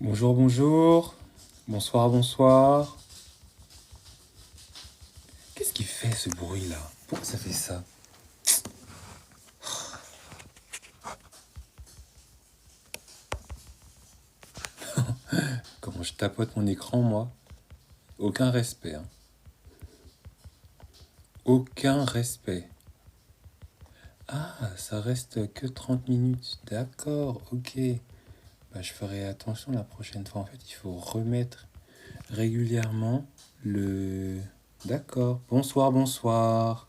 Bonjour, bonjour. Bonsoir, bonsoir. Qu'est-ce qui fait ce bruit-là? Pourquoi ça fait ça? Comment je tapote mon écran, moi? Aucun respect. Hein. Aucun respect. Ah, ça reste que 30 minutes. D'accord, ok. Bah, je ferai attention la prochaine fois. En fait, il faut remettre régulièrement le... D'accord. Bonsoir, bonsoir.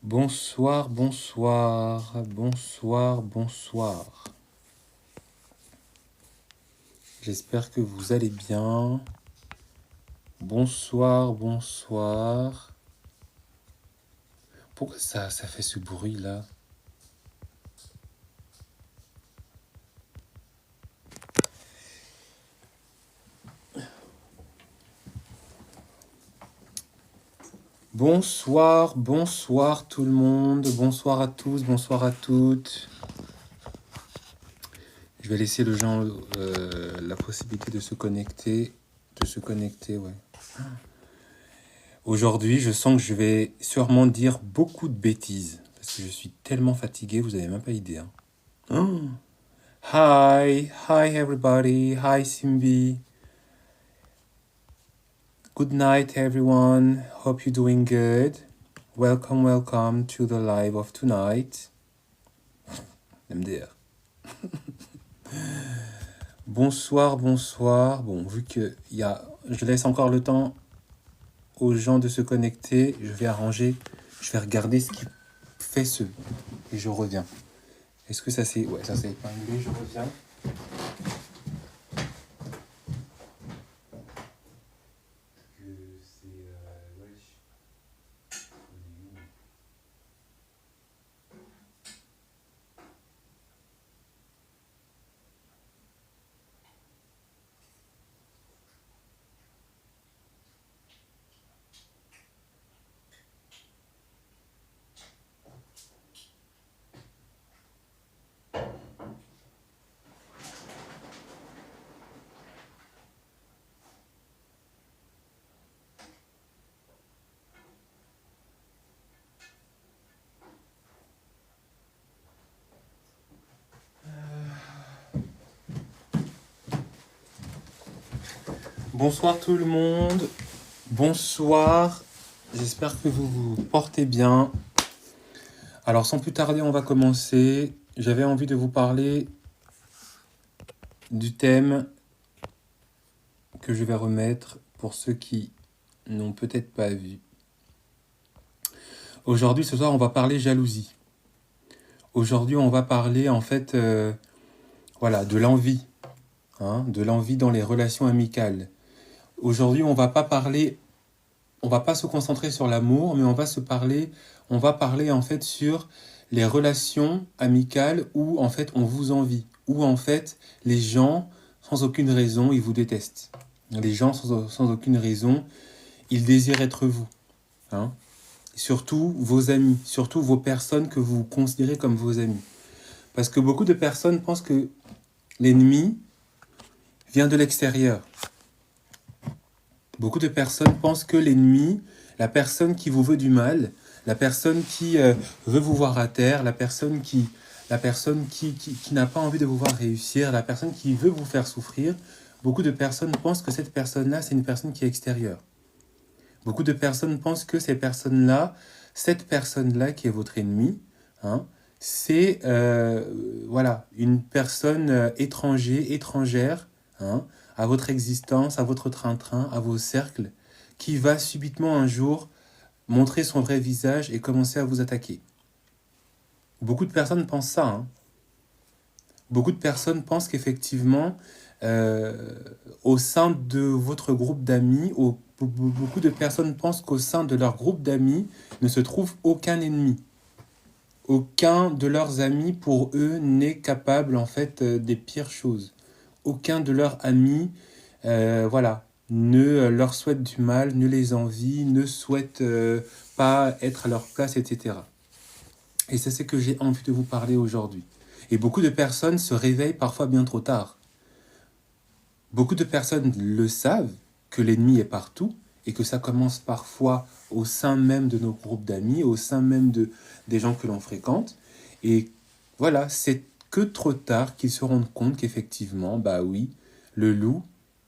Bonsoir, bonsoir. Bonsoir, bonsoir. J'espère que vous allez bien. Bonsoir, bonsoir. Pourquoi ça fait ce bruit-là? Bonsoir, bonsoir tout le monde. Bonsoir à tous, bonsoir à toutes. Je vais laisser les gens la possibilité de se connecter. Ouais. Aujourd'hui, je sens que je vais sûrement dire beaucoup de bêtises. Parce que je suis tellement fatigué, vous n'avez même pas idée. Hein. Oh. Hi everybody. Hi Simbi. Good night everyone. Hope you're doing good. Welcome to the live of tonight. MDR. Bonsoir. Bon, vu que je laisse encore le temps aux gens de se connecter, je vais regarder ce qui fait ce... Et je reviens. Est-ce que ça c'est... Ouais, ça c'est épinglé, je reviens. Bonsoir tout le monde. Bonsoir. J'espère que vous vous portez bien. Alors sans plus tarder, on va commencer. J'avais envie de vous parler du thème que je vais remettre pour ceux qui n'ont peut-être pas vu. Aujourd'hui, ce soir, on va parler jalousie. Aujourd'hui, on va parler en fait de l'envie. De l'envie dans les relations amicales. Aujourd'hui, on va pas se concentrer sur l'amour, mais on va parler en fait sur les relations amicales où en fait on vous envie, où en fait les gens sans aucune raison ils vous détestent. Les gens sans aucune raison ils désirent être vous. Hein. Surtout vos amis, surtout vos personnes que vous considérez comme vos amis. Parce que beaucoup de personnes pensent que l'ennemi vient de l'extérieur. Beaucoup de personnes pensent que l'ennemi, la personne qui vous veut du mal, la personne qui veut vous voir à terre, la personne qui n'a pas envie de vous voir réussir, la personne qui veut vous faire souffrir, beaucoup de personnes pensent que cette personne-là, c'est une personne qui est extérieure. Beaucoup de personnes pensent que cette personne-là qui est votre ennemi, c'est une personne étrangère, à votre existence, à votre train-train, à vos cercles, qui va subitement un jour montrer son vrai visage et commencer à vous attaquer. Beaucoup de personnes pensent ça, hein. Beaucoup de personnes pensent qu'effectivement, euh, au sein de votre groupe d'amis, beaucoup de personnes pensent qu'au sein de leur groupe d'amis ne se trouve aucun ennemi. Aucun de leurs amis, pour eux, n'est capable, en fait, des pires choses. Aucun de leurs amis, voilà, ne leur souhaite du mal, ne les envie, ne souhaite pas être à leur place, etc. Et c'est ce que j'ai envie de vous parler aujourd'hui. Et beaucoup de personnes se réveillent parfois bien trop tard. Beaucoup de personnes le savent, que l'ennemi est partout, et que ça commence parfois au sein même de nos groupes d'amis, au sein même des gens que l'on fréquente. Et voilà, c'est que trop tard qu'ils se rendent compte qu'effectivement, bah oui, le loup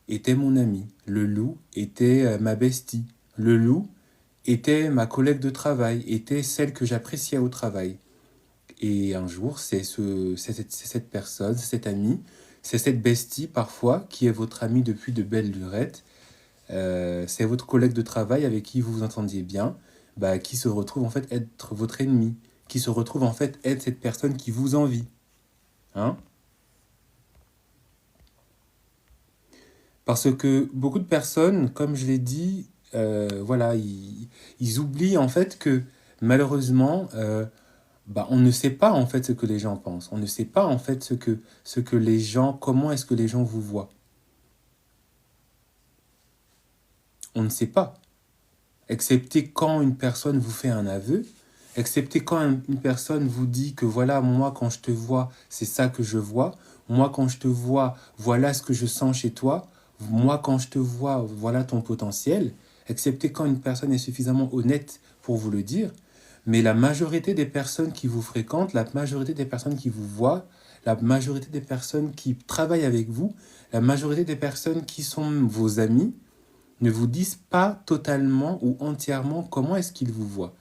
était mon ami, le loup était ma bestie, le loup était ma collègue de travail, était celle que j'appréciais au travail. Et un jour, c'est cette personne, c'est cet ami, c'est cette bestie parfois qui est votre ami depuis de belles lurettes. C'est votre collègue de travail avec qui vous vous entendiez bien, bah, qui se retrouve en fait être votre ennemi, qui se retrouve en fait être cette personne qui vous envie. Hein? Parce que beaucoup de personnes, comme je l'ai dit, voilà, ils oublient en fait que malheureusement, bah, on ne sait pas en fait ce que les gens pensent. On ne sait pas en fait ce que les gens, comment est-ce que les gens vous voient. On ne sait pas. Excepté quand une personne vous fait un aveu, excepté quand une personne vous dit que voilà, moi quand je te vois, c'est ça que je vois. Moi quand je te vois, voilà ce que je sens chez toi. Moi quand je te vois, voilà ton potentiel. Excepté quand une personne est suffisamment honnête pour vous le dire. Mais la majorité des personnes qui vous fréquentent, la majorité des personnes qui vous voient, la majorité des personnes qui travaillent avec vous, la majorité des personnes qui sont vos amis, ne vous disent pas totalement ou entièrement comment est-ce qu'ils vous voient.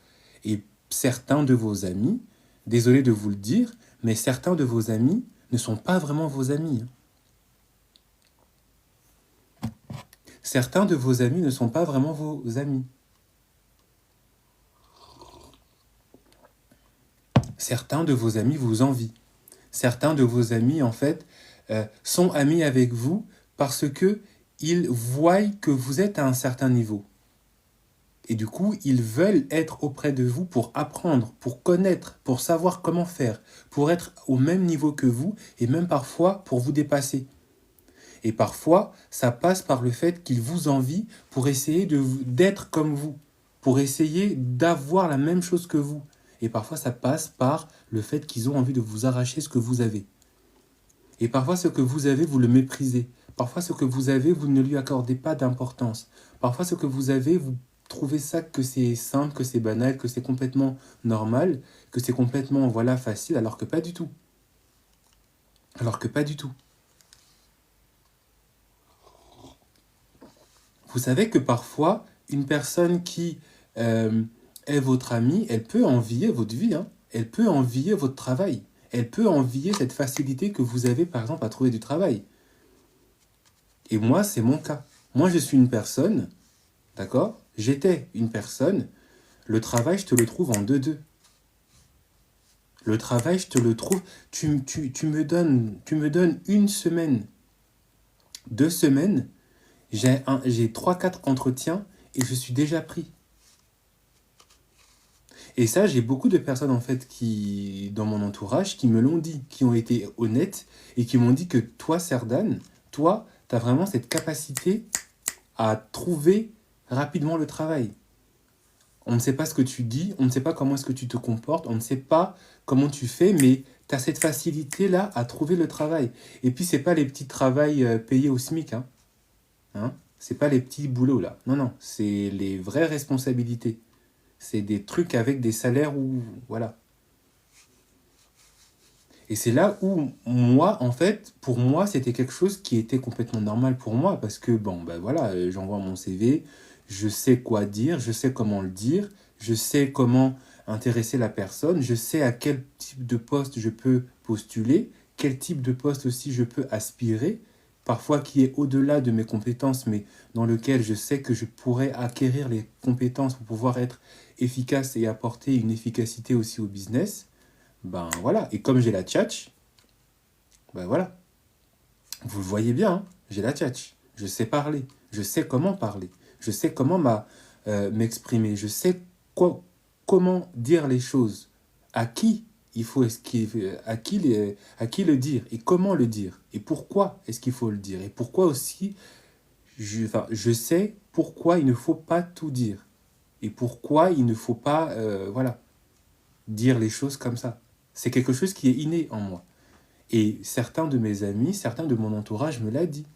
Et certains de vos amis, désolé de vous le dire, mais certains de vos amis ne sont pas vraiment vos amis. Certains de vos amis ne sont pas vraiment vos amis. Certains de vos amis vous envient. Certains de vos amis, en fait, sont amis avec vous parce que ils voient que vous êtes à un certain niveau. Et du coup, ils veulent être auprès de vous pour apprendre, pour connaître, pour savoir comment faire, pour être au même niveau que vous et même parfois pour vous dépasser. Et parfois, ça passe par le fait qu'ils vous envient pour essayer d'être comme vous, pour essayer d'avoir la même chose que vous. Et parfois, ça passe par le fait qu'ils ont envie de vous arracher ce que vous avez. Et parfois, ce que vous avez, vous le méprisez. Parfois, ce que vous avez, vous ne lui accordez pas d'importance. Parfois, ce que vous avez, vous trouvez ça que c'est simple, que c'est banal, que c'est complètement normal, que c'est complètement, voilà, facile, alors que pas du tout. Alors que pas du tout. Vous savez que parfois, une personne qui est votre amie, elle peut envier votre vie, hein. Elle peut envier votre travail. Elle peut envier cette facilité que vous avez, par exemple, à trouver du travail. Et moi, c'est mon cas. Moi, je suis une personne, d'accord? J'étais une personne. Le travail, je te le trouve en 2-2. Le travail, je te le trouve. Tu me donnes une semaine, 2 semaines. J'ai 3-4 entretiens et je suis déjà pris. Et ça, j'ai beaucoup de personnes en fait qui, dans mon entourage, qui me l'ont dit, qui ont été honnêtes et qui m'ont dit que toi, Serdan, toi, tu as vraiment cette capacité à trouver rapidement le travail. On ne sait pas ce que tu dis, on ne sait pas comment est-ce que tu te comportes, on ne sait pas comment tu fais, mais tu as cette facilité-là à trouver le travail. Et puis, c'est pas les petits travails payés au SMIC, hein. Hein? C'est pas les petits boulots, là. Non, non, c'est les vraies responsabilités. C'est des trucs avec des salaires où... Voilà. Et c'est là où, moi, en fait, pour moi, c'était quelque chose qui était complètement normal pour moi. Parce que, bon, ben voilà, j'envoie mon CV, je sais quoi dire, je sais comment le dire, je sais comment intéresser la personne, je sais à quel type de poste je peux postuler, quel type de poste aussi je peux aspirer, parfois qui est au-delà de mes compétences, mais dans lequel je sais que je pourrais acquérir les compétences pour pouvoir être efficace et apporter une efficacité aussi au business, ben voilà. Et comme j'ai la tchatch, ben voilà. Vous le voyez bien, hein, j'ai la tchatch. Je sais parler, je sais comment parler, je sais comment m'exprimer, je sais comment dire les choses, à qui il faut à qui le dire et comment le dire et pourquoi est-ce qu'il faut le dire et pourquoi aussi je sais pourquoi il ne faut pas tout dire et pourquoi il ne faut pas voilà dire les choses comme ça. C'est quelque chose qui est inné en moi. Et certains de mes amis, certains de mon entourage me l'ont dit.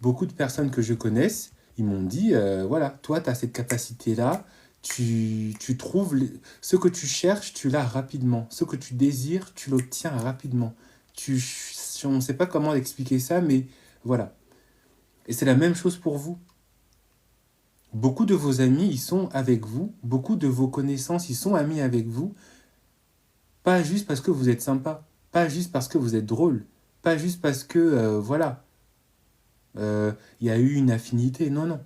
Beaucoup de personnes que je connaisse, ils m'ont dit, voilà, toi, tu as cette capacité-là, tu trouves ce que tu cherches, tu l'as rapidement. Ce que tu désires, tu l'obtiens rapidement. On ne sait pas comment expliquer ça, mais voilà. Et c'est la même chose pour vous. Beaucoup de vos amis, ils sont avec vous. Beaucoup de vos connaissances, ils sont amis avec vous. Pas juste parce que vous êtes sympa. Pas juste parce que vous êtes drôle. Pas juste parce que, voilà, y a eu une affinité. Non, non.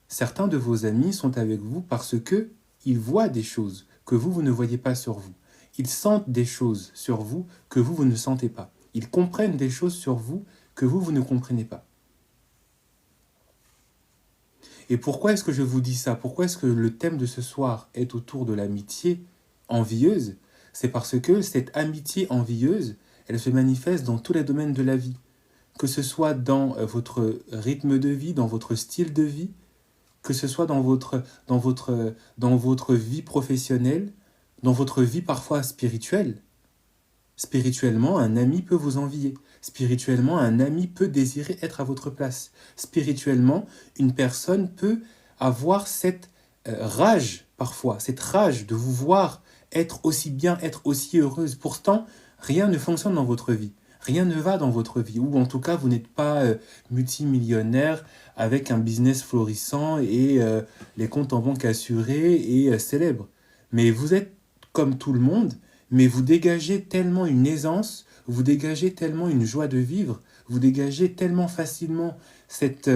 Certains de vos amis sont avec vous parce que ils voient des choses que vous ne voyez pas sur vous. Ils sentent des choses sur vous que vous ne sentez pas. Ils comprennent des choses sur vous que vous ne comprenez pas. Et pourquoi est-ce que je vous dis ça? Pourquoi est-ce que le thème de ce soir est autour de l'amitié envieuse? C'est parce que cette amitié envieuse, elle se manifeste dans tous les domaines de la vie. Que ce soit dans votre rythme de vie, dans votre style de vie, que ce soit dans votre vie professionnelle, dans votre vie parfois spirituelle. Spirituellement, un ami peut vous envier. Spirituellement, un ami peut désirer être à votre place. Spirituellement, une personne peut avoir cette rage, parfois, cette rage de vous voir être aussi bien, être aussi heureuse. Pourtant, rien ne fonctionne dans votre vie. Rien ne va dans votre vie. Ou en tout cas, vous n'êtes pas multimillionnaire avec un business florissant et les comptes en banque assurés et célèbres. Mais vous êtes comme tout le monde, mais vous dégagez tellement une aisance, vous dégagez tellement une joie de vivre, vous dégagez tellement facilement cette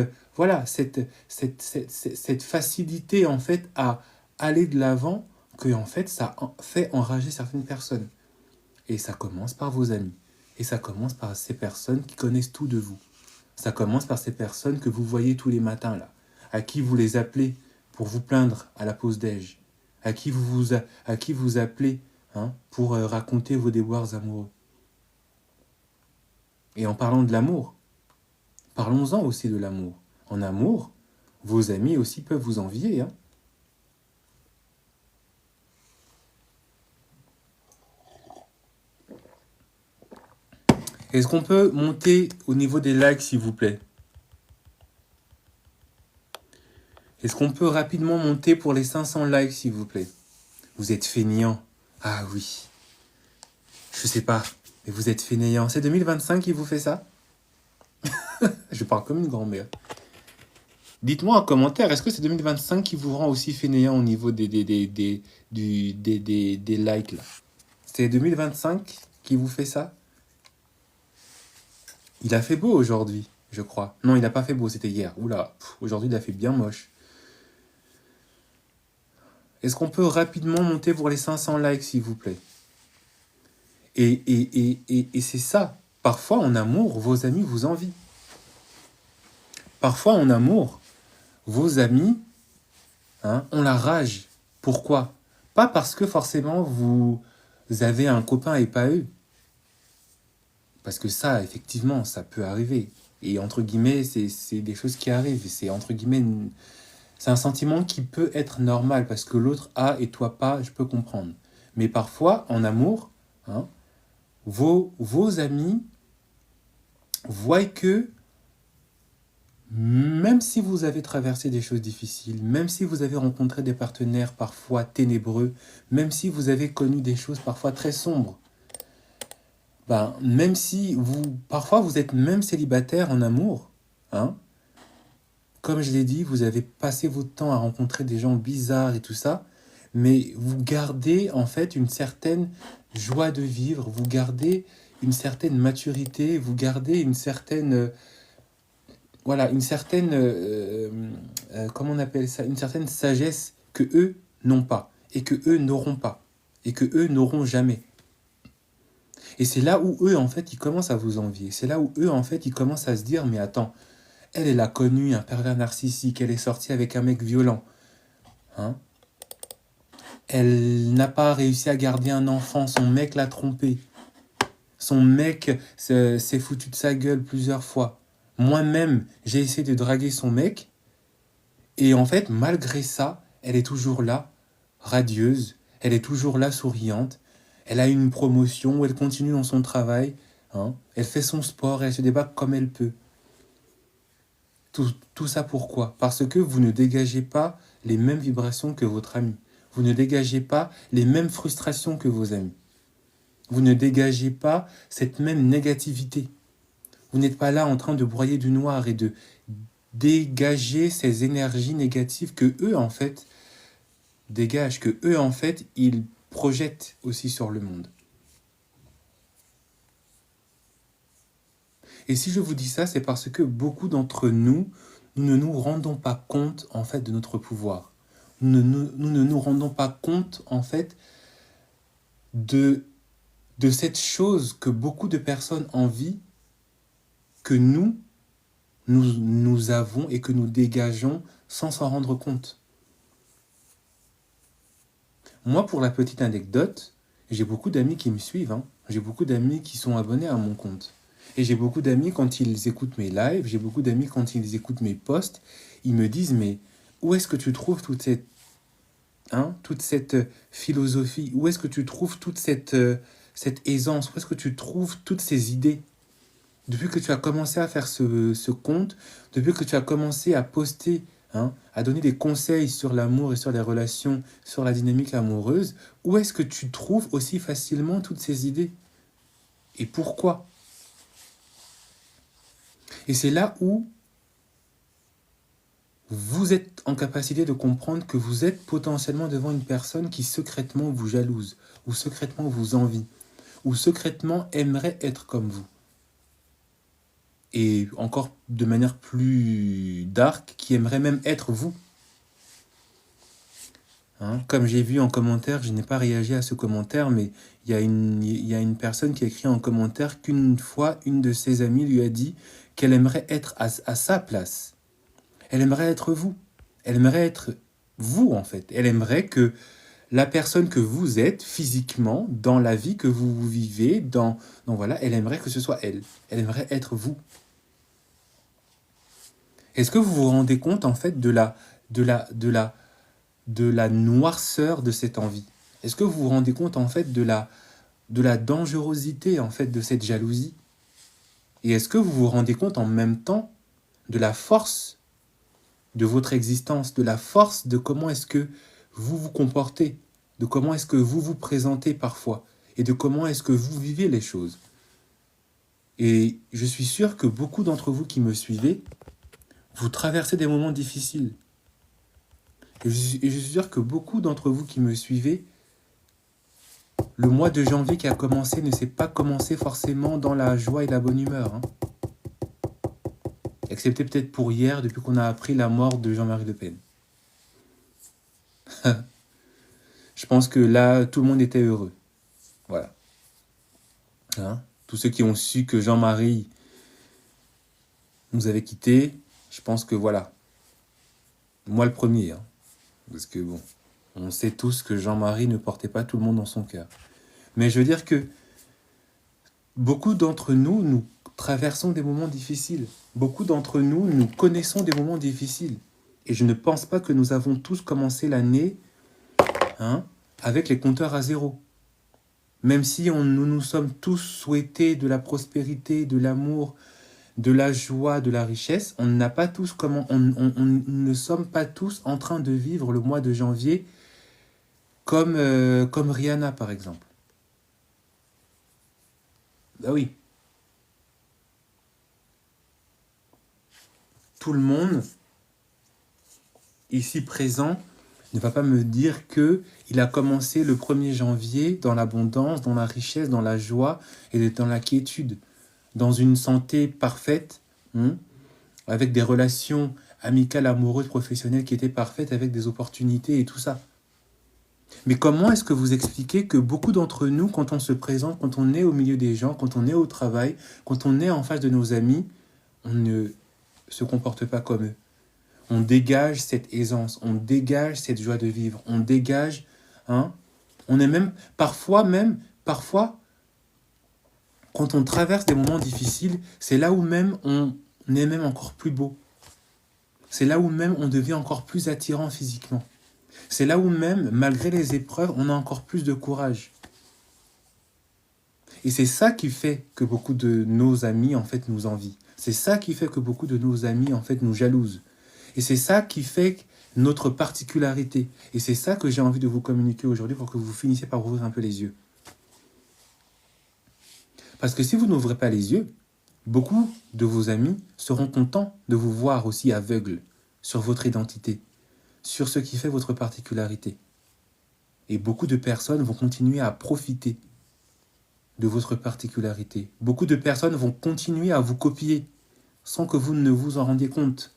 facilité en fait à aller de l'avant que en fait ça fait enrager certaines personnes. Et ça commence par vos amis. Et ça commence par ces personnes qui connaissent tout de vous. Ça commence par ces personnes que vous voyez tous les matins là, à qui vous les appelez pour vous plaindre à la pause déj, à qui vous appelez pour raconter vos déboires amoureux. Et en parlant de l'amour, parlons-en aussi de l'amour. En amour, vos amis aussi peuvent vous envier. Est-ce qu'on peut monter au niveau des likes, s'il vous plaît? Est-ce qu'on peut rapidement monter pour les 500 likes, s'il vous plaît? Vous êtes fainéant. Ah oui. Je sais pas, mais vous êtes fainéant. C'est 2025 qui vous fait ça? Je parle comme une grand-mère. Dites-moi en commentaire, est-ce que c'est 2025 qui vous rend aussi fainéant au niveau des likes là? C'est 2025 qui vous fait ça? Il a fait beau aujourd'hui, je crois. Non, il n'a pas fait beau, c'était hier. Oula, aujourd'hui il a fait bien moche. Est-ce qu'on peut rapidement monter pour les 500 likes, s'il vous plaît? Et c'est ça. Parfois, en amour, vos amis vous envient. Parfois, en amour, vos amis ont la rage. Pourquoi? Pas parce que forcément vous avez un copain et pas eux. Parce que ça, effectivement, ça peut arriver. Et entre guillemets, c'est des choses qui arrivent. C'est entre guillemets, c'est un sentiment qui peut être normal parce que l'autre a et toi pas, je peux comprendre. Mais parfois, en amour, vos amis voient que même si vous avez traversé des choses difficiles, même si vous avez rencontré des partenaires parfois ténébreux, même si vous avez connu des choses parfois très sombres, même si parfois vous êtes même célibataire en amour, comme je l'ai dit, vous avez passé votre temps à rencontrer des gens bizarres et tout ça, mais vous gardez en fait une certaine joie de vivre, vous gardez une certaine maturité, vous gardez une certaine, voilà, une certaine, comment on appelle ça, une certaine sagesse que eux n'ont pas, et que eux n'auront pas, et que eux n'auront jamais. Et c'est là où eux, en fait, ils commencent à vous envier. C'est là où eux, en fait, ils commencent à se dire, mais attends, elle a connu un pervers narcissique, elle est sortie avec un mec violent, hein. Elle n'a pas réussi à garder un enfant, son mec l'a trompée. Son mec s'est foutu de sa gueule plusieurs fois. Moi-même, j'ai essayé de draguer son mec, et en fait, malgré ça, elle est toujours là, radieuse, elle est toujours là, souriante, elle a une promotion, elle continue dans son travail, hein. Elle fait son sport, elle se débat comme elle peut. Tout ça pourquoi? Parce que vous ne dégagez pas les mêmes vibrations que votre ami. Vous ne dégagez pas les mêmes frustrations que vos amis. Vous ne dégagez pas cette même négativité. Vous n'êtes pas là en train de broyer du noir et de dégager ces énergies négatives que eux, en fait, dégagent, que eux, en fait, ils projettent aussi sur le monde. Et si je vous dis ça, c'est parce que beaucoup d'entre nous, nous ne nous rendons pas compte, en fait, de notre pouvoir. Nous ne nous rendons pas compte, en fait, de cette chose que beaucoup de personnes envient, que nous avons et que nous dégageons sans s'en rendre compte. Moi, pour la petite anecdote, j'ai beaucoup d'amis qui me suivent, hein. J'ai beaucoup d'amis qui sont abonnés à mon compte. Et j'ai beaucoup d'amis quand ils écoutent mes lives, j'ai beaucoup d'amis quand ils écoutent mes posts, ils me disent, mais où est-ce que tu trouves toute cette philosophie? Où est-ce que tu trouves toute cette aisance? Où est-ce que tu trouves toutes ces idées? Depuis que tu as commencé à faire ce compte, depuis que tu as commencé à poster, hein, à donner des conseils sur l'amour et sur les relations, sur la dynamique amoureuse, où est-ce que tu trouves aussi facilement toutes ces idées? Et pourquoi? Et c'est là où vous êtes en capacité de comprendre que vous êtes potentiellement devant une personne qui secrètement vous jalouse, ou secrètement vous envie, ou secrètement aimerait être comme vous. Et encore de manière plus dark, qui aimerait même être vous. Hein, comme j'ai vu en commentaire, je n'ai pas réagi à ce commentaire, mais il y a une personne qui a écrit en commentaire qu'une fois, une de ses amies lui a dit qu'elle aimerait être à sa place. Elle aimerait être vous. Elle aimerait être vous, en fait. Elle aimerait que la personne que vous êtes physiquement, dans la vie que vous vivez, donc voilà, elle aimerait que ce soit elle. Elle aimerait être vous. Est-ce que vous vous rendez compte, en fait, de la noirceur de cette envie? Est-ce que vous vous rendez compte, en fait, de la dangerosité, en fait, de cette jalousie? Et est-ce que vous vous rendez compte, en même temps, de la force de votre existence, de la force de comment est-ce que vous vous comportez, de comment est-ce que vous vous présentez parfois, et de comment est-ce que vous vivez les choses? Et je suis sûr que beaucoup d'entre vous qui me suivez, vous traversez des moments difficiles. Et je suis sûr que beaucoup d'entre vous qui me suivez, le mois de janvier qui a commencé ne s'est pas commencé forcément dans la joie et la bonne humeur, hein. Excepté peut-être pour hier, depuis qu'on a appris la mort de Jean-Marie Le Pen. Je pense que là, tout le monde était heureux. Voilà. Hein? Tous ceux qui ont su que Jean-Marie nous avait quittés, je pense que voilà. Moi le premier. Hein. Parce que bon, on sait tous que Jean-Marie ne portait pas tout le monde dans son cœur. Mais je veux dire que beaucoup d'entre nous, nous traversons des moments difficiles. Beaucoup d'entre nous, nous connaissons des moments difficiles. Et je ne pense pas que nous avons tous commencé l'année, hein, avec les compteurs à zéro. Même si nous nous sommes tous souhaités de la prospérité, de l'amour, de la joie, de la richesse, on ne sommes pas tous en train de vivre le mois de janvier comme Rihanna, par exemple. Bah oui. Tout le monde, ici présent, ne va pas me dire que il a commencé le 1er janvier dans l'abondance, dans la richesse, dans la joie et dans la quiétude, dans une santé parfaite, avec des relations amicales, amoureuses, professionnelles qui étaient parfaites, avec des opportunités et tout ça. Mais comment est-ce que vous expliquez que beaucoup d'entre nous, quand on se présente, quand on est au milieu des gens, quand on est au travail, quand on est en face de nos amis, on ne se comporte pas comme eux? On dégage cette aisance, on dégage cette joie de vivre, on dégage, on est parfois, quand on traverse des moments difficiles, c'est là où même on est même encore plus beau. C'est là où même on devient encore plus attirant physiquement. C'est là où même, malgré les épreuves, on a encore plus de courage. Et c'est ça qui fait que beaucoup de nos amis, en fait, nous envient. C'est ça qui fait que beaucoup de nos amis, en fait, nous jalousent. Et c'est ça qui fait notre particularité. Et c'est ça que j'ai envie de vous communiquer aujourd'hui pour que vous finissiez par ouvrir un peu les yeux. Parce que si vous n'ouvrez pas les yeux, beaucoup de vos amis seront contents de vous voir aussi aveugle sur votre identité, sur ce qui fait votre particularité. Et beaucoup de personnes vont continuer à profiter de votre particularité. Beaucoup de personnes vont continuer à vous copier sans que vous ne vous en rendiez compte.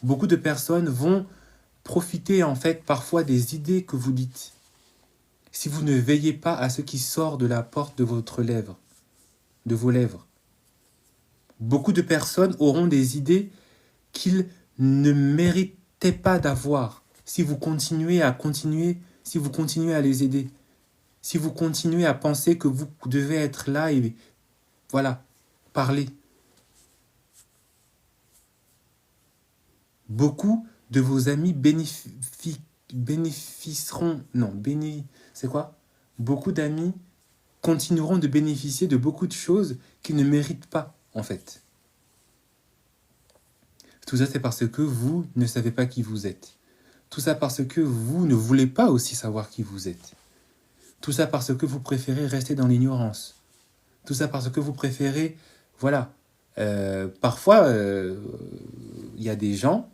Beaucoup de personnes vont profiter en fait parfois des idées que vous dites. Si vous ne veillez pas à ce qui sort de la porte de de vos lèvres. Beaucoup de personnes auront des idées qu'ils ne méritaient pas d'avoir si vous continuez à les aider. Si vous continuez à penser que vous devez être là et voilà, parler. Beaucoup de vos amis Beaucoup d'amis continueront de bénéficier de beaucoup de choses qu'ils ne méritent pas, en fait. Tout ça, c'est parce que vous ne savez pas qui vous êtes. Tout ça parce que vous ne voulez pas aussi savoir qui vous êtes. Tout ça parce que vous préférez rester dans l'ignorance. Tout ça parce que vous préférez... Voilà. Parfois, y a des gens,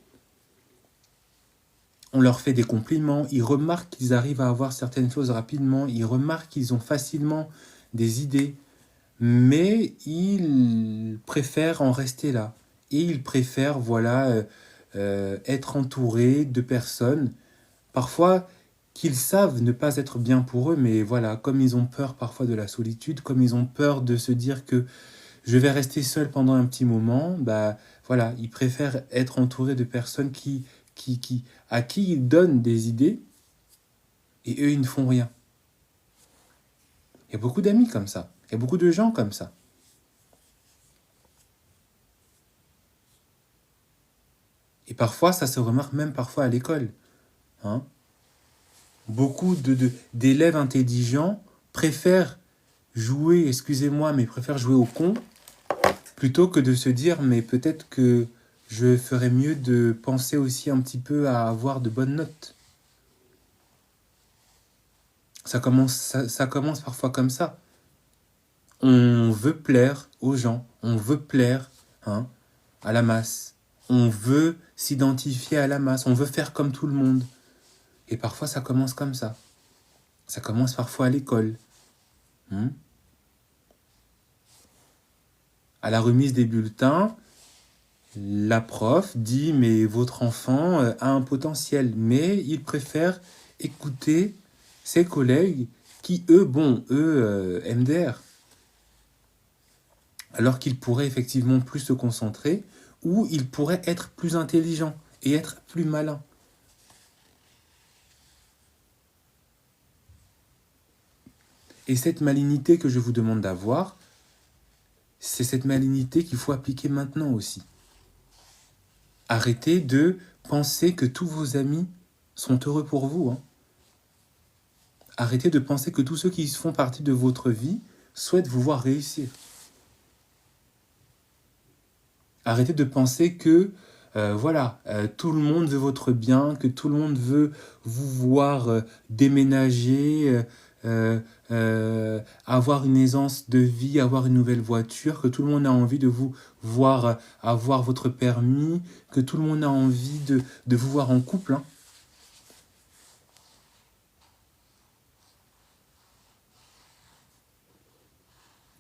on leur fait des compliments, ils remarquent qu'ils arrivent à avoir certaines choses rapidement, ils remarquent qu'ils ont facilement des idées, mais ils préfèrent en rester là. Et ils préfèrent, être entourés de personnes, parfois qu'ils savent ne pas être bien pour eux, mais voilà, comme ils ont peur parfois de la solitude, comme ils ont peur de se dire que je vais rester seul pendant un petit moment, ils préfèrent être entourés de personnes à qui ils donnent des idées, et eux, ils ne font rien. Il y a beaucoup d'amis comme ça, il y a beaucoup de gens comme ça. Et parfois, ça se remarque même parfois à l'école. Beaucoup d'élèves intelligents préfèrent jouer au con, plutôt que de se dire, mais peut-être que je ferais mieux de penser aussi un petit peu à avoir de bonnes notes. Ça commence parfois comme ça. On veut plaire aux gens, on veut plaire à la masse. On veut s'identifier à la masse, on veut faire comme tout le monde. Et parfois, ça commence comme ça. Ça commence parfois à l'école. À la remise des bulletins, la prof dit « mais votre enfant a un potentiel ». Mais il préfère écouter ses collègues qui, MDR. Alors qu'il pourrait effectivement plus se concentrer, ou il pourrait être plus intelligent et être plus malin. Et cette malignité que je vous demande d'avoir, c'est cette malignité qu'il faut appliquer maintenant aussi. Arrêtez de penser que tous vos amis sont heureux pour vous. Arrêtez de penser que tous ceux qui font partie de votre vie souhaitent vous voir réussir. Arrêtez de penser que tout le monde veut votre bien, que tout le monde veut vous voir déménager, avoir une aisance de vie, avoir une nouvelle voiture, que tout le monde a envie de vous voir avoir votre permis, que tout le monde a envie de vous voir en couple.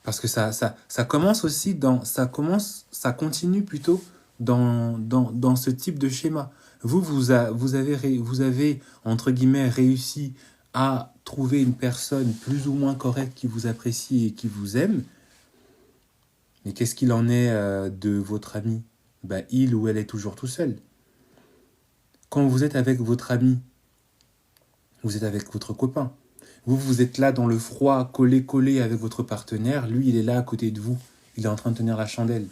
Parce que ça commence aussi ça continue plutôt dans ce type de schéma. Vous avez, entre guillemets, réussi à trouver une personne plus ou moins correcte qui vous apprécie et qui vous aime. Mais qu'est-ce qu'il en est de votre ami? Ben, il ou elle est toujours tout seul. Quand vous êtes avec votre ami, vous êtes avec votre copain. Vous êtes là dans le froid, collé avec votre partenaire. Lui, il est là à côté de vous. Il est en train de tenir la chandelle.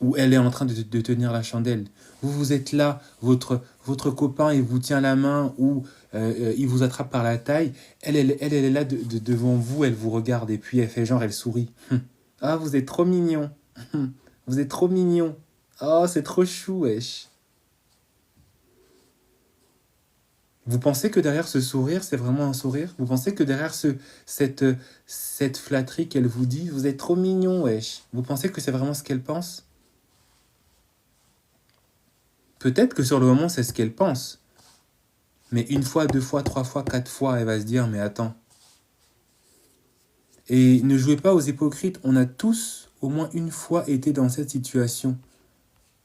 Ou elle est en train de tenir la chandelle. Vous êtes là, votre copain, il vous tient la main ou il vous attrape par la taille. Elle est là devant vous, elle vous regarde et puis elle fait genre, elle sourit. Ah, vous êtes trop mignon. Vous êtes trop mignon. Oh, c'est trop chou, wesh. Vous pensez que derrière ce sourire, c'est vraiment un sourire? Vous pensez que derrière cette flatterie qu'elle vous dit, vous êtes trop mignon, wesh. Vous pensez que c'est vraiment ce qu'elle pense? Peut-être que sur le moment, c'est ce qu'elle pense. Mais une fois, deux fois, trois fois, quatre fois, elle va se dire, mais attends. Et ne jouez pas aux hypocrites. On a tous, au moins une fois, été dans cette situation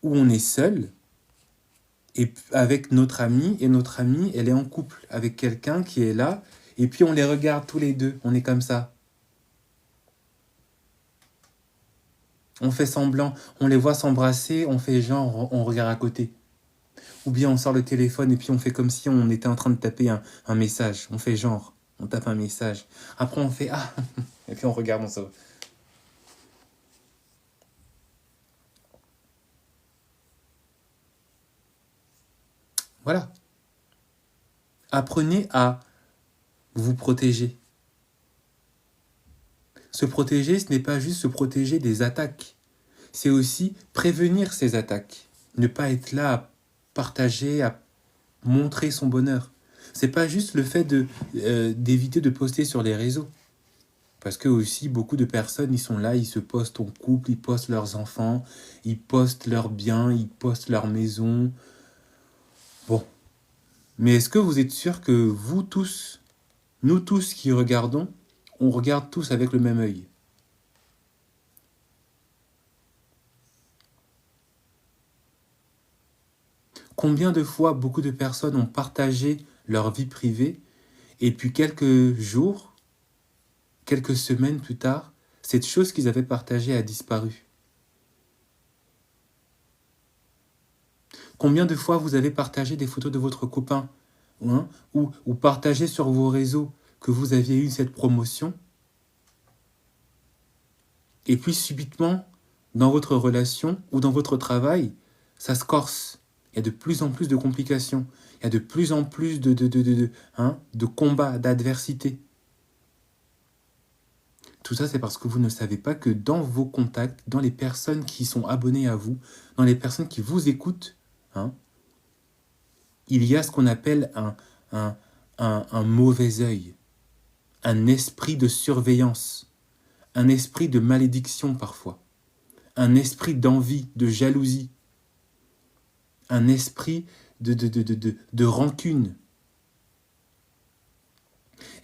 où on est seul, et avec notre amie, et notre amie, elle est en couple avec quelqu'un qui est là, et puis on les regarde tous les deux, on est comme ça. On fait semblant, on les voit s'embrasser, on fait genre, on regarde à côté. Ou bien on sort le téléphone et puis on fait comme si on était en train de taper un message. On fait genre, on tape un message. Après on fait ah, et puis on regarde, on sort. Voilà. Apprenez à vous protéger. Se protéger, ce n'est pas juste se protéger des attaques. C'est aussi prévenir ces attaques. Ne pas être là à partager, à montrer son bonheur. C'est pas juste le fait d'éviter de poster sur les réseaux. Parce que aussi, beaucoup de personnes, ils sont là, ils se postent en couple, ils postent leurs enfants, ils postent leurs biens, ils postent leur maison. Bon. Mais est-ce que vous êtes sûr que vous tous, nous tous qui regardons, on regarde tous avec le même œil? Combien de fois beaucoup de personnes ont partagé leur vie privée et puis quelques jours, quelques semaines plus tard, cette chose qu'ils avaient partagée a disparu? Combien de fois vous avez partagé des photos de votre copain ou partagé sur vos réseaux que vous aviez eu cette promotion et puis subitement, dans votre relation ou dans votre travail, ça se corse. Il y a de plus en plus de complications. Il y a de plus en plus de combats, d'adversités. Tout ça, c'est parce que vous ne savez pas que dans vos contacts, dans les personnes qui sont abonnées à vous, dans les personnes qui vous écoutent, il y a ce qu'on appelle un mauvais œil, un esprit de surveillance, un esprit de malédiction parfois, un esprit d'envie, de jalousie, un esprit de rancune.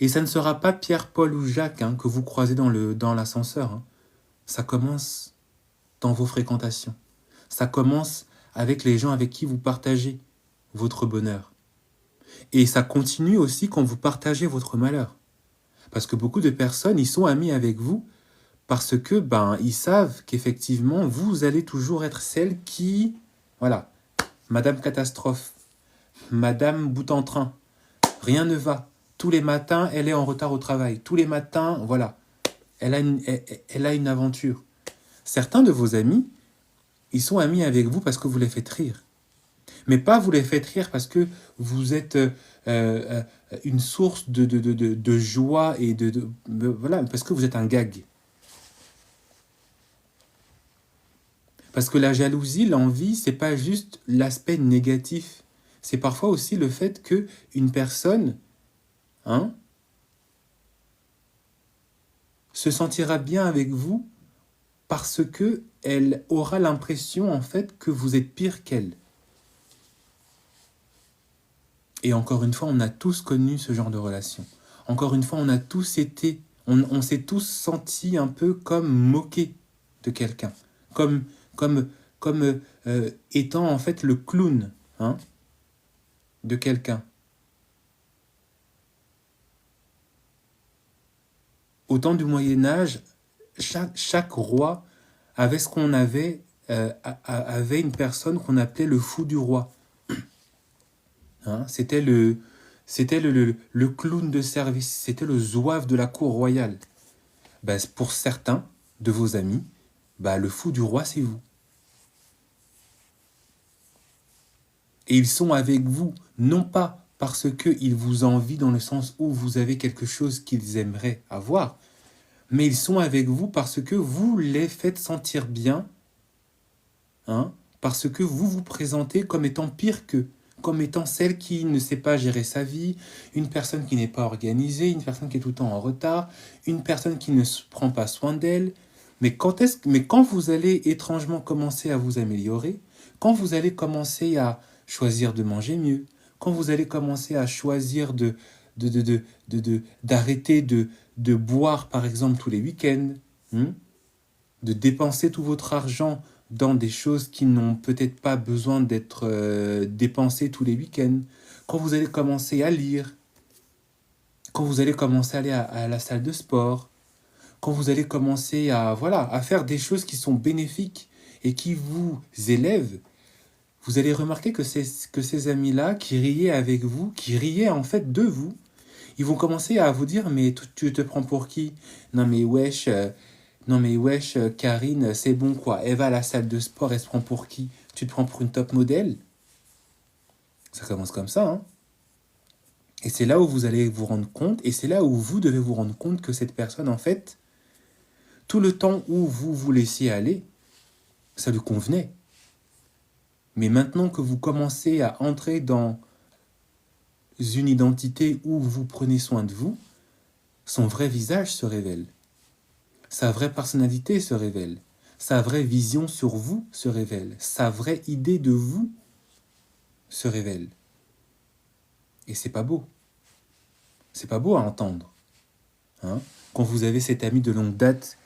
Et ça ne sera pas Pierre, Paul ou Jacques que vous croisez dans l'ascenseur. Ça commence dans vos fréquentations. Ça commence avec les gens avec qui vous partagez votre bonheur. Et ça continue aussi quand vous partagez votre malheur. Parce que beaucoup de personnes, ils sont amis avec vous parce que ils savent qu'effectivement, vous allez toujours être celle qui... Voilà, Madame Catastrophe, Madame Bout en train, rien ne va. Tous les matins, elle est en retard au travail. Tous les matins, voilà, elle a une aventure. Certains de vos amis, ils sont amis avec vous parce que vous les faites rire. Mais pas vous les faites rire parce que vous êtes une source de joie et voilà, parce que vous êtes un gag. Parce que la jalousie, l'envie, c'est pas juste l'aspect négatif. C'est parfois aussi le fait que une personne se sentira bien avec vous parce que elle aura l'impression en fait que vous êtes pire qu'elle. Et encore une fois, on a tous connu ce genre de relation. Encore une fois, on a tous été On s'est tous sentis un peu comme moqués de quelqu'un, comme, comme, comme étant en fait le clown, hein, de quelqu'un. Au temps du Moyen-Âge, chaque roi avait ce qu'on avait une personne qu'on appelait le fou du roi. Hein, c'était le clown de service, c'était le zouave de la cour royale. Ben, pour certains de vos amis, ben, le fou du roi, c'est vous. Et ils sont avec vous, non pas parce qu'ils vous envient dans le sens où vous avez quelque chose qu'ils aimeraient avoir, mais ils sont avec vous parce que vous les faites sentir bien, hein, parce que vous vous présentez comme étant pire qu'eux, comme étant celle qui ne sait pas gérer sa vie, une personne qui n'est pas organisée, une personne qui est tout le temps en retard, une personne qui ne se prend pas soin d'elle. Mais quand vous allez étrangement commencer à vous améliorer, quand vous allez commencer à choisir de manger mieux, quand vous allez commencer à choisir d'arrêter de boire, par exemple, tous les week-ends, de dépenser tout votre argent dans des choses qui n'ont peut-être pas besoin d'être dépensées tous les week-ends, quand vous allez commencer à lire, quand vous allez commencer à aller à la salle de sport, quand vous allez commencer à faire des choses qui sont bénéfiques et qui vous élèvent, vous allez remarquer que ces amis-là qui riaient avec vous, qui riaient en fait de vous, ils vont commencer à vous dire « Mais tu te prends pour qui ? Non mais wesh, Karine, c'est bon quoi. Elle va à la salle de sport, elle se prend pour qui ? Tu te prends pour une top modèle ?» Ça commence comme ça, hein. Et c'est là où vous allez vous rendre compte, et c'est là où vous devez vous rendre compte que cette personne, en fait, tout le temps où vous vous laissiez aller, ça lui convenait. Mais maintenant que vous commencez à entrer dans une identité où vous prenez soin de vous, son vrai visage se révèle. Sa vraie personnalité se révèle. Sa vraie vision sur vous se révèle. Sa vraie idée de vous se révèle. Et c'est pas beau. C'est pas beau à entendre. Hein, quand vous avez cet ami de longue date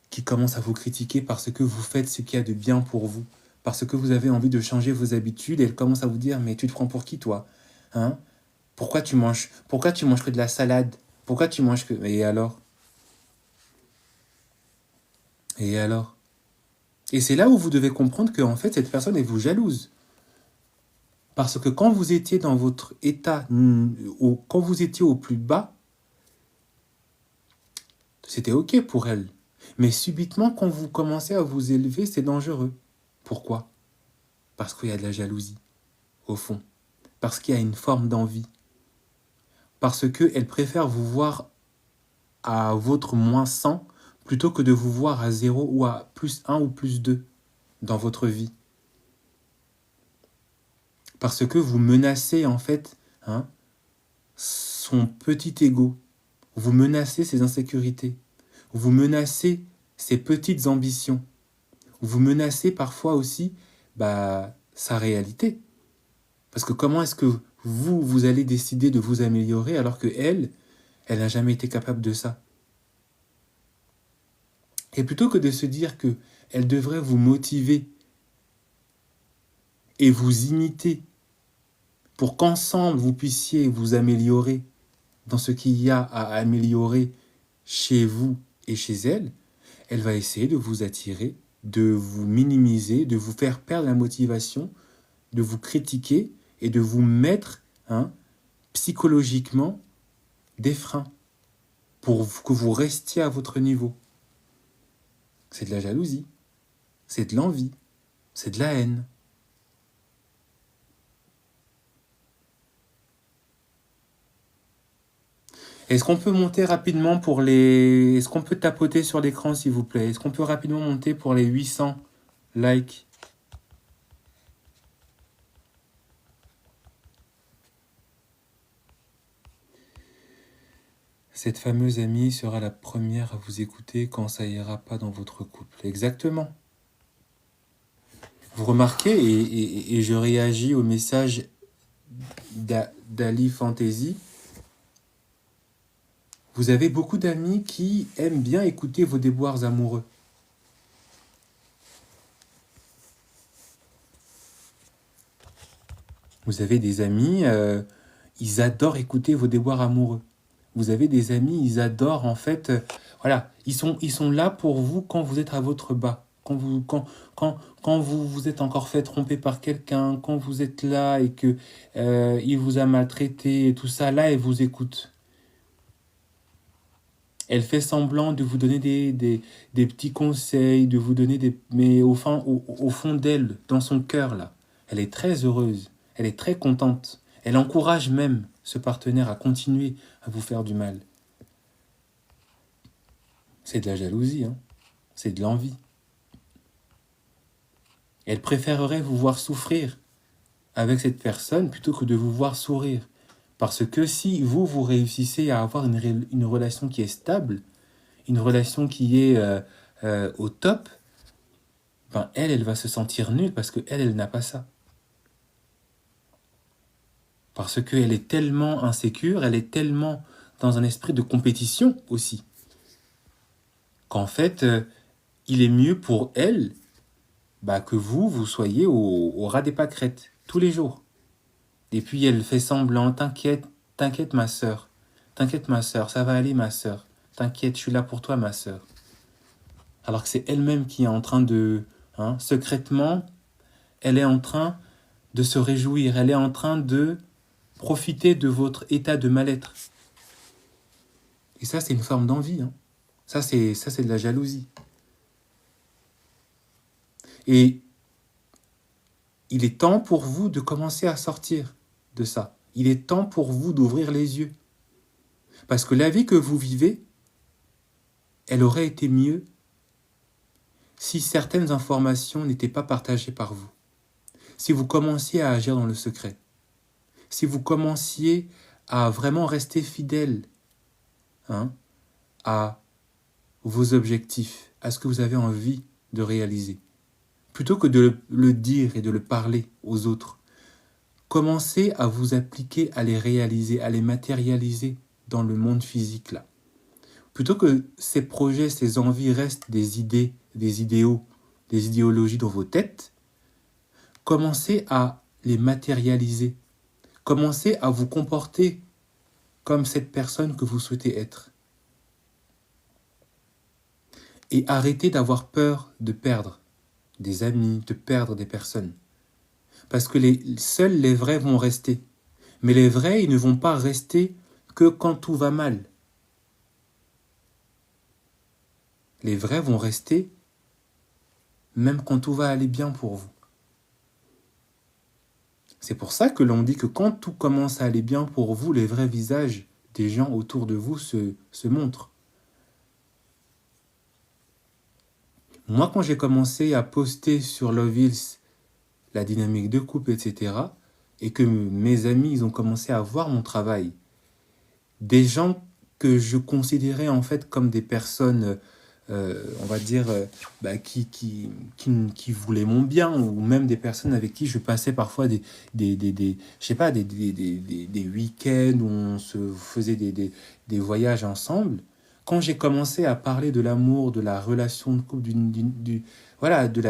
qui commence à vous critiquer parce que vous faites ce qu'il y a de bien pour vous, parce que vous avez envie de changer vos habitudes, et elle commence à vous dire « Mais tu te prends pour qui, toi, hein ? Pourquoi tu manges que de la salade ? Pourquoi tu manges que... » Et alors ? Et alors ? Et c'est là où vous devez comprendre que en fait, cette personne, elle vous jalouse. Parce que quand vous étiez dans votre état, quand vous étiez au plus bas, c'était OK pour elle. Mais subitement, quand vous commencez à vous élever, c'est dangereux. Pourquoi ? Parce qu'il y a de la jalousie, au fond. Parce qu'il y a une forme d'envie. Parce qu'elle préfère vous voir à votre moins 100 plutôt que de vous voir à 0 ou à plus 1 ou plus 2 dans votre vie. Parce que vous menacez en fait son petit ego. Vous menacez ses insécurités. Vous menacez ses petites ambitions. Vous menacez parfois aussi sa réalité. Parce que comment est-ce que vous allez décider de vous améliorer alors que elle n'a jamais été capable de ça ? Et plutôt que de se dire qu'elle devrait vous motiver et vous imiter pour qu'ensemble vous puissiez vous améliorer dans ce qu'il y a à améliorer chez vous et chez elle, elle va essayer de vous attirer, de vous minimiser, de vous faire perdre la motivation, de vous critiquer et de vous mettre psychologiquement des freins pour que vous restiez à votre niveau. C'est de la jalousie, c'est de l'envie, c'est de la haine. Est-ce qu'on peut monter rapidement pour les... Est-ce qu'on peut tapoter sur l'écran, s'il vous plaît ? Est-ce qu'on peut rapidement monter pour les 800 likes ? Cette fameuse amie sera la première à vous écouter quand ça ira pas dans votre couple. Exactement. Vous remarquez, et je réagis au message d'Ali Fantasy. Vous avez beaucoup d'amis qui aiment bien écouter vos déboires amoureux. Vous avez des amis, ils adorent écouter vos déboires amoureux. Vous avez des amis, ils adorent en fait, voilà, ils sont là pour vous quand vous êtes à votre bas, quand vous vous êtes encore fait tromper par quelqu'un, quand vous êtes là et que il vous a maltraité et tout ça, là, elle vous écoute. Elle fait semblant de vous donner des petits conseils, de vous donner des... Mais au fond d'elle, dans son cœur, là, elle est très heureuse, elle est très contente. Elle encourage même ce partenaire à continuer à vous faire du mal. C'est de la jalousie, hein. C'est de l'envie. Elle préférerait vous voir souffrir avec cette personne plutôt que de vous voir sourire. Parce que si vous réussissez à avoir une relation qui est stable, une relation qui est au top, ben elle va se sentir nulle parce qu'elle n'a pas ça. Parce qu'elle est tellement insécure, elle est tellement dans un esprit de compétition aussi, qu'en fait, il est mieux pour elle que vous soyez au ras des pâquerettes, tous les jours. Et puis elle fait semblant, t'inquiète ma sœur, ça va aller ma sœur, t'inquiète, je suis là pour toi ma sœur. Alors que c'est elle-même qui est en train de, secrètement, elle est en train de se réjouir, elle est en train de profiter de votre état de mal-être. Et ça, c'est une forme d'envie. Hein. Ça, c'est de la jalousie. Et il est temps pour vous de commencer à sortir de ça. Il est temps pour vous d'ouvrir les yeux. Parce que la vie que vous vivez, elle aurait été mieux si certaines informations n'étaient pas partagées par vous. Si vous commenciez à agir dans le secret. Si vous commenciez à vraiment rester fidèle à vos objectifs, à ce que vous avez envie de réaliser. Plutôt que de le dire et de le parler aux autres, commencez à vous appliquer à les réaliser, à les matérialiser dans le monde physique là. Plutôt que ces projets, ces envies restent des idées, des idéaux, des idéologies dans vos têtes, commencez à les matérialiser. Commencez à vous comporter comme cette personne que vous souhaitez être. Et arrêtez d'avoir peur de perdre des amis, de perdre des personnes. Parce que seuls les vrais vont rester. Mais les vrais, ils ne vont pas rester que quand tout va mal. Les vrais vont rester même quand tout va aller bien pour vous. C'est pour ça que l'on dit que quand tout commence à aller bien pour vous, les vrais visages des gens autour de vous se montrent. Moi, quand j'ai commencé à poster sur Love Hills la dynamique de couple, etc., et que mes amis ils ont commencé à voir mon travail, des gens que je considérais en fait comme des personnes, on va dire, qui voulaient mon bien, ou même des personnes avec qui je passais parfois des week-ends où on se faisait des voyages ensemble. Quand j'ai commencé à parler de l'amour, de la relation de couple, voilà, de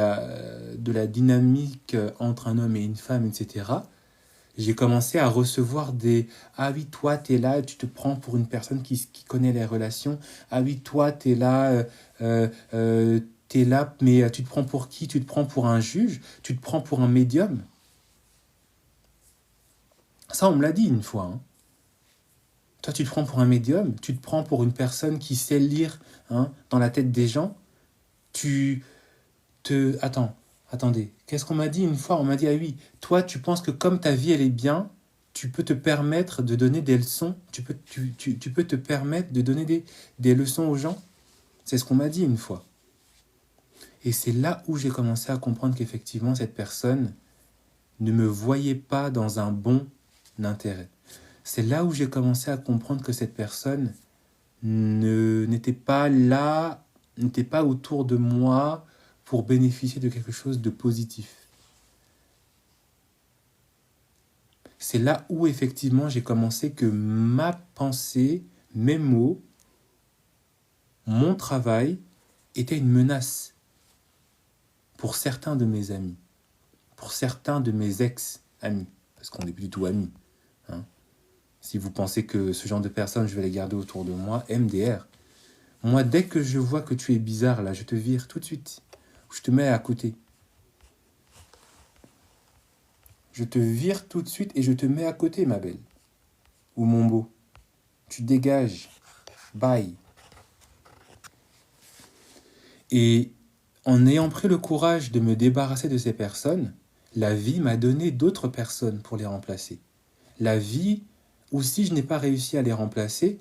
la dynamique entre un homme et une femme, etc., j'ai commencé à recevoir des « Ah oui, toi, t'es là, tu te prends pour une personne qui connaît les relations. Ah oui, toi, t'es là, mais tu te prends pour qui? Tu te prends pour un juge? Tu te prends pour un médium ?» Ça, on me l'a dit une fois. Hein. Toi, tu te prends pour un médium? Tu te prends pour une personne qui sait lire dans la tête des gens? Attendez, qu'est-ce qu'on m'a dit une fois? On m'a dit, ah oui, toi, tu penses que comme ta vie, elle est bien, tu peux te permettre de donner des leçons, tu peux te permettre de donner des leçons aux gens? C'est ce qu'on m'a dit une fois. Et c'est là où j'ai commencé à comprendre qu'effectivement, cette personne ne me voyait pas dans un bon intérêt. C'est là où j'ai commencé à comprendre que cette personne n'était pas là, n'était pas autour de moi pour bénéficier de quelque chose de positif. C'est là où effectivement j'ai commencé que ma pensée, mes mots, mon travail était une menace pour certains de mes amis, pour certains de mes ex-amis, parce qu'on n'est plus du tout amis. Hein. Si vous pensez que ce genre de personnes, je vais les garder autour de moi, MDR. Moi, dès que je vois que tu es bizarre, là, je te vire tout de suite. Je te mets à côté. Je te vire tout de suite et je te mets à côté, ma belle. Ou mon beau. Tu dégages. Bye. Et en ayant pris le courage de me débarrasser de ces personnes, la vie m'a donné d'autres personnes pour les remplacer. La vie, ou si je n'ai pas réussi à les remplacer,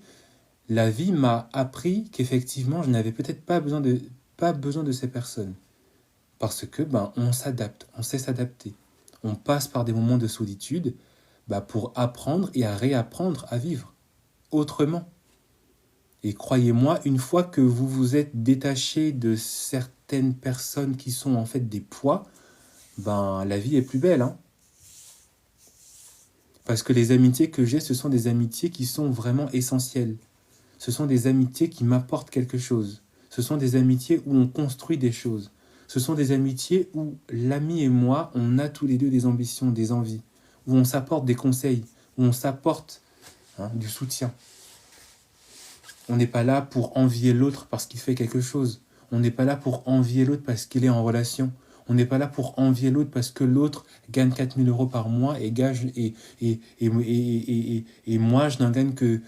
la vie m'a appris qu'effectivement, je n'avais peut-être pas besoin de ces personnes. Parce que on s'adapte, on sait s'adapter. On passe par des moments de solitude pour apprendre et à réapprendre à vivre autrement. Et croyez-moi, une fois que vous vous êtes détaché de certaines personnes qui sont en fait des poids, la vie est plus belle. Hein. Parce que les amitiés que j'ai, ce sont des amitiés qui sont vraiment essentielles. Ce sont des amitiés qui m'apportent quelque chose. Ce sont des amitiés où on construit des choses. Ce sont des amitiés où l'ami et moi, on a tous les deux des ambitions, des envies, où on s'apporte des conseils, où on s'apporte du soutien. On n'est pas là pour envier l'autre parce qu'il fait quelque chose. On n'est pas là pour envier l'autre parce qu'il est en relation. On n'est pas là pour envier l'autre parce que l'autre gagne 4 000 € par mois et moi, je n'en gagne que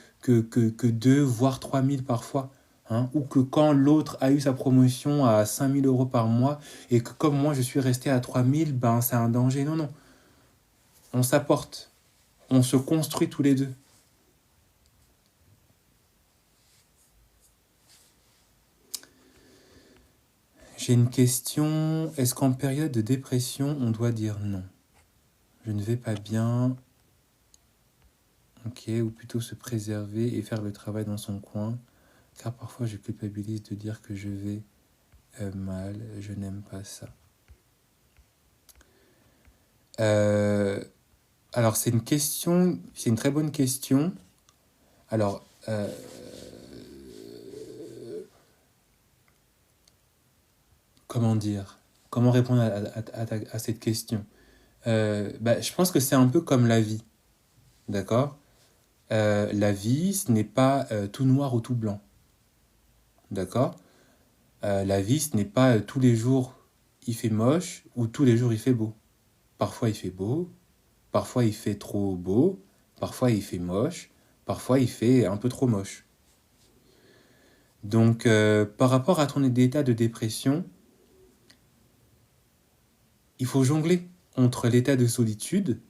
2, voire 3 000 parfois. Hein, ou que quand l'autre a eu sa promotion à 5 000 € par mois et que comme moi, je suis resté à 3 000, c'est un danger. Non, non. On s'apporte. On se construit tous les deux. J'ai une question. Est-ce qu'en période de dépression, on doit dire non? Je ne vais pas bien. Ok, ou plutôt se préserver et faire le travail dans son coin. Car parfois, je culpabilise de dire que je vais mal. Je n'aime pas ça. Alors, c'est une question. C'est une très bonne question. Alors, comment dire? Comment répondre à cette question? Je pense que c'est un peu comme la vie. D'accord? La vie, ce n'est pas tout noir ou tout blanc. D'accord? La vie, ce n'est pas tous les jours il fait moche ou tous les jours il fait beau. Parfois il fait beau, parfois il fait trop beau, parfois il fait moche, parfois il fait un peu trop moche. Donc, par rapport à ton état de dépression, il faut jongler entre l'état de solitude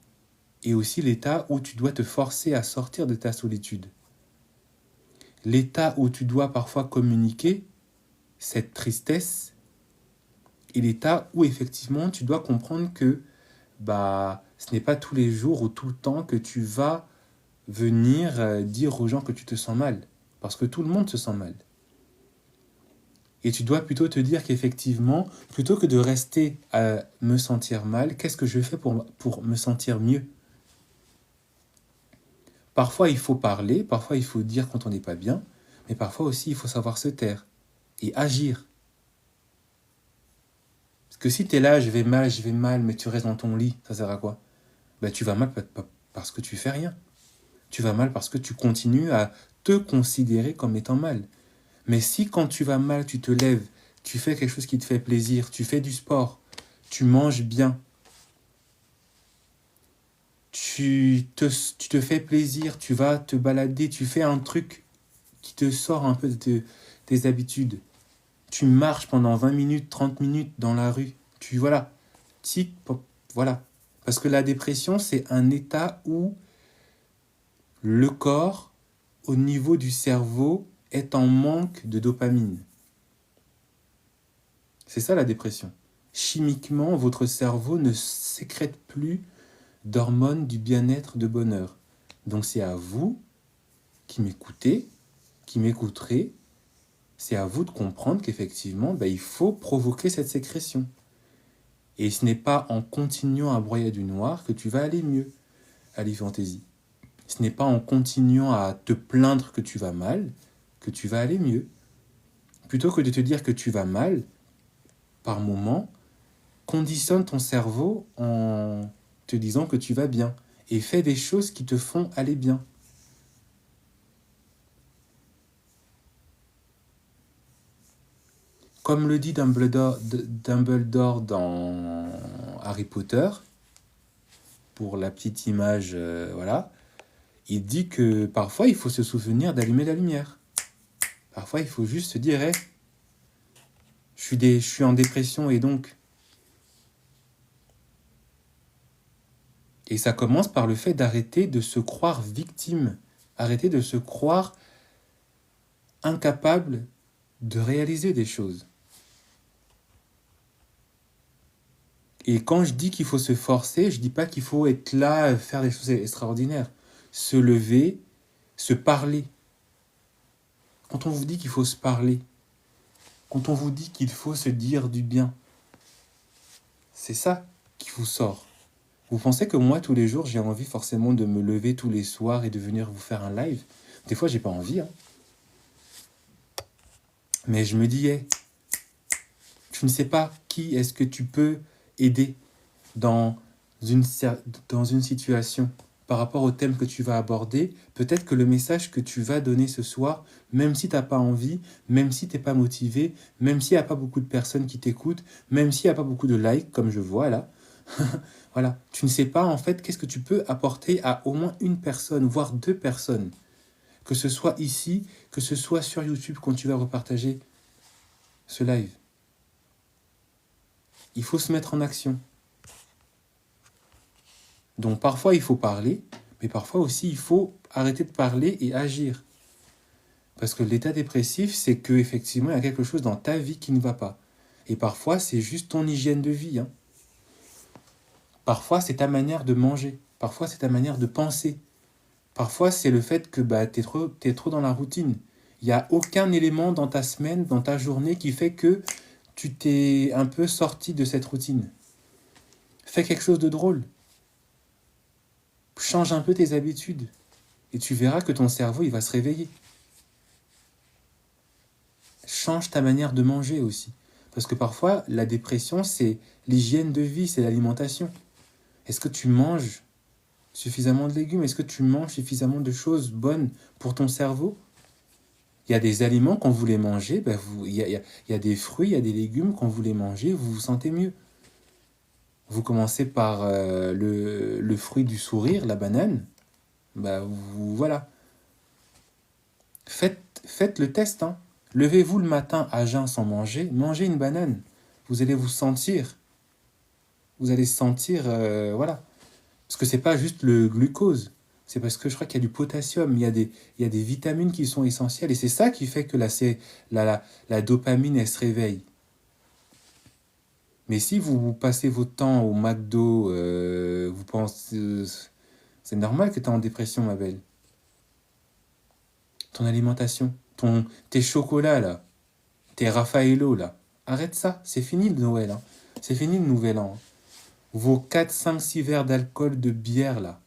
et aussi l'état où tu dois te forcer à sortir de ta solitude. L'état où tu dois parfois communiquer cette tristesse et l'état où effectivement tu dois comprendre que ce n'est pas tous les jours ou tout le temps que tu vas venir dire aux gens que tu te sens mal. Parce que tout le monde se sent mal. Et tu dois plutôt te dire qu'effectivement, plutôt que de rester à me sentir mal, qu'est-ce que je fais pour me sentir mieux? Parfois, il faut parler, parfois, il faut dire quand on n'est pas bien, mais parfois aussi, il faut savoir se taire et agir. Parce que si tu es là, je vais mal, mais tu restes dans ton lit, ça sert à quoi? Tu vas mal parce que tu fais rien. Tu vas mal parce que tu continues à te considérer comme étant mal. Mais si quand tu vas mal, tu te lèves, tu fais quelque chose qui te fait plaisir, tu fais du sport, tu manges bien, tu te fais plaisir, tu vas te balader, tu fais un truc qui te sort un peu de tes habitudes. Tu marches pendant 20 minutes, 30 minutes dans la rue. Voilà. Parce que la dépression, c'est un état où le corps, au niveau du cerveau, est en manque de dopamine. C'est ça la dépression. Chimiquement, votre cerveau ne sécrète plus d'hormones du bien-être, de bonheur. Donc c'est à vous qui m'écoutez, qui m'écouterez, c'est à vous de comprendre qu'effectivement, il faut provoquer cette sécrétion. Et ce n'est pas en continuant à broyer du noir que tu vas aller mieux à l'e-fantaisie. Ce n'est pas en continuant à te plaindre que tu vas mal que tu vas aller mieux. plutôt que de te dire que tu vas mal, par moment, conditionne ton cerveau en te disant que tu vas bien et fais des choses qui te font aller bien. Comme le dit Dumbledore dans Harry Potter, pour la petite image, voilà, il dit que parfois il faut se souvenir d'allumer la lumière. Parfois il faut juste se dire hey, je suis en dépression et donc... Et ça commence par le fait d'arrêter de se croire victime, arrêter de se croire incapable de réaliser des choses. Et quand je dis qu'il faut se forcer, je dis pas qu'il faut être là, faire des choses extraordinaires. Se lever, se parler. Quand on vous dit qu'il faut se parler, quand on vous dit qu'il faut se dire du bien, c'est ça qui vous sort. Vous pensez que moi, tous les jours, j'ai envie forcément de me lever tous les soirs et de venir vous faire un live? Des fois, j'ai pas envie. Hein. Mais je me dis, hey, tu ne sais pas qui est-ce que tu peux aider dans une situation par rapport au thème que tu vas aborder. Peut-être que le message que tu vas donner ce soir, même si tu n'as pas envie, même si tu n'es pas motivé, même s'il n'y a pas beaucoup de personnes qui t'écoutent, même s'il n'y a pas beaucoup de likes, comme je vois là, voilà, tu ne sais pas en fait qu'est-ce que tu peux apporter à au moins une personne, voire 2 personnes. Que ce soit ici, que ce soit sur YouTube quand tu vas repartager ce live. Il faut se mettre en action. Donc parfois il faut parler, mais parfois aussi il faut arrêter de parler et agir. Parce que l'état dépressif, c'est que effectivement il y a quelque chose dans ta vie qui ne va pas. Et parfois c'est juste ton hygiène de vie. Hein. Parfois c'est ta manière de manger. Parfois c'est ta manière de penser. Parfois c'est le fait que t'es trop dans la routine. Il n'y a aucun élément dans ta semaine, dans ta journée qui fait que tu t'es un peu sorti de cette routine. Fais quelque chose de drôle. Change un peu tes habitudes et tu verras que ton cerveau il va se réveiller. Change ta manière de manger aussi. Parce que parfois, la dépression, c'est l'hygiène de vie, c'est l'alimentation. Est-ce que tu manges suffisamment de légumes? Est-ce que tu manges suffisamment de choses bonnes pour ton cerveau? Il y a des aliments, quand vous les mangez, il y a des fruits, il y a des légumes, quand vous les mangez, vous vous sentez mieux. Vous commencez par le fruit du sourire, la banane. Voilà. Faites le test. Hein. Levez-vous le matin à jeun sans manger. Mangez une banane. Vous allez vous sentir. Vous allez sentir, voilà. Parce que c'est pas juste le glucose. C'est parce que je crois qu'il y a du potassium. Il y a des vitamines qui sont essentielles. Et c'est ça qui fait que la dopamine, elle se réveille. Mais si vous passez votre temps au McDo, vous pensez... c'est normal que tu es en dépression, ma belle. Ton alimentation, tes chocolats, là, tes Raffaello, là. Arrête ça, c'est fini le Noël. Hein. C'est fini le Nouvel An. Hein. Vos 4, 5, 6 verres d'alcool, de bière, là.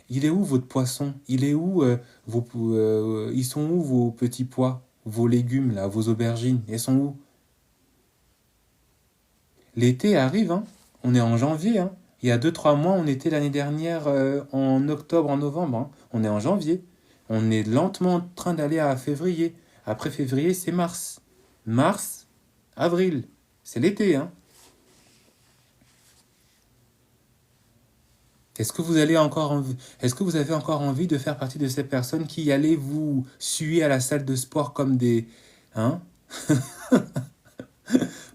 Il est où votre poisson? Il est où ils sont où vos petits pois? Vos légumes, là, vos aubergines? Elles sont où? L'été arrive, hein. On est en janvier. Hein. Il y a 2-3 mois, on était l'année dernière en octobre, en novembre. Hein. On est en janvier. On est lentement en train d'aller à février. Après février, c'est mars. Mars, avril. C'est l'été. Hein. Est-ce que vous avez encore envie de faire partie de ces personnes qui allaient vous suer à la salle de sport comme des... Hein?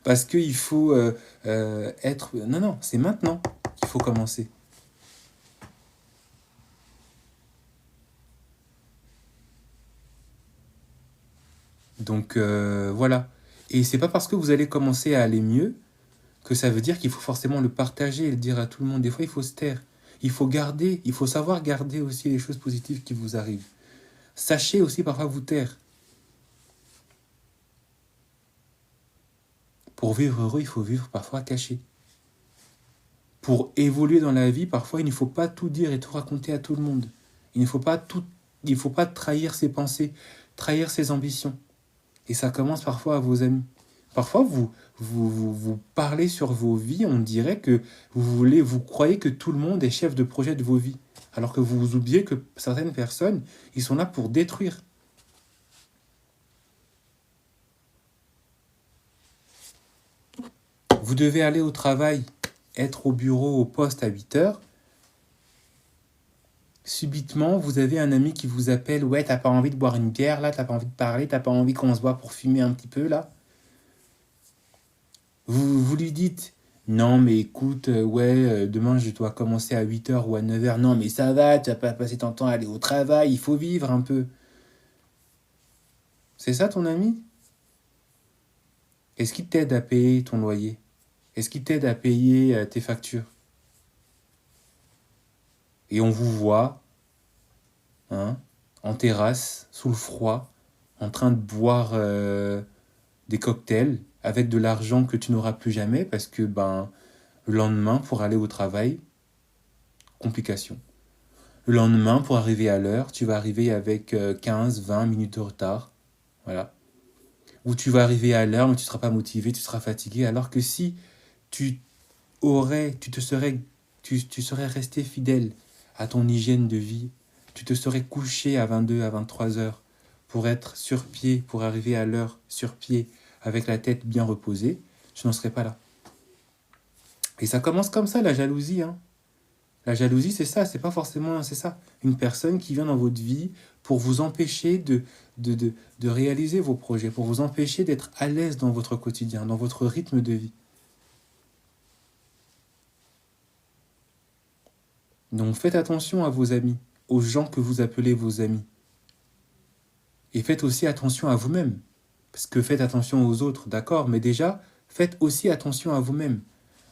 Parce qu'il faut être... Non, c'est maintenant qu'il faut commencer. Donc voilà. Et c'est pas parce que vous allez commencer à aller mieux que ça veut dire qu'il faut forcément le partager et le dire à tout le monde. Des fois, il faut se taire. Il faut savoir garder aussi les choses positives qui vous arrivent. Sachez aussi parfois vous taire. Pour vivre heureux, il faut vivre parfois caché. Pour évoluer dans la vie, parfois, il ne faut pas tout dire et tout raconter à tout le monde. Il ne faut pas trahir ses pensées, trahir ses ambitions. Et ça commence parfois à vos amis. Parfois, vous parlez sur vos vies, on dirait que vous croyez que tout le monde est chef de projet de vos vies. Alors que vous oubliez que certaines personnes, ils sont là pour détruire. Vous devez aller au travail, être au bureau, au poste à 8 heures. Subitement, vous avez un ami qui vous appelle. Ouais, t'as pas envie de boire une bière là, t'as pas envie de parler, t'as pas envie qu'on se voit pour fumer un petit peu là. Vous lui dites, non mais écoute, demain je dois commencer à 8 heures ou à 9 heures. Non mais ça va, tu vas pas passer ton temps à aller au travail, il faut vivre un peu. C'est ça ton ami? Est-ce qu'il t'aide à payer ton loyer? Est-ce qu'il t'aide à payer tes factures? Et on vous voit, hein, en terrasse, sous le froid, en train de boire des cocktails avec de l'argent que tu n'auras plus jamais parce que le lendemain, pour aller au travail, complication. Le lendemain, pour arriver à l'heure, tu vas arriver avec 15-20 minutes de retard. Voilà. Ou tu vas arriver à l'heure, mais tu ne seras pas motivé, tu seras fatigué. Alors que si tu tu serais resté fidèle à ton hygiène de vie, tu te serais couché à 22, à 23 heures pour être sur pied, pour arriver à l'heure sur pied, avec la tête bien reposée, tu n'en serais pas là. Et ça commence comme ça, la jalousie, hein. La jalousie, c'est ça, c'est pas forcément, c'est ça. Une personne qui vient dans votre vie pour vous empêcher de réaliser vos projets, pour vous empêcher d'être à l'aise dans votre quotidien, dans votre rythme de vie. Donc faites attention à vos amis, aux gens que vous appelez vos amis. Et faites aussi attention à vous-même. Parce que faites attention aux autres, d'accord, mais déjà, faites aussi attention à vous-même.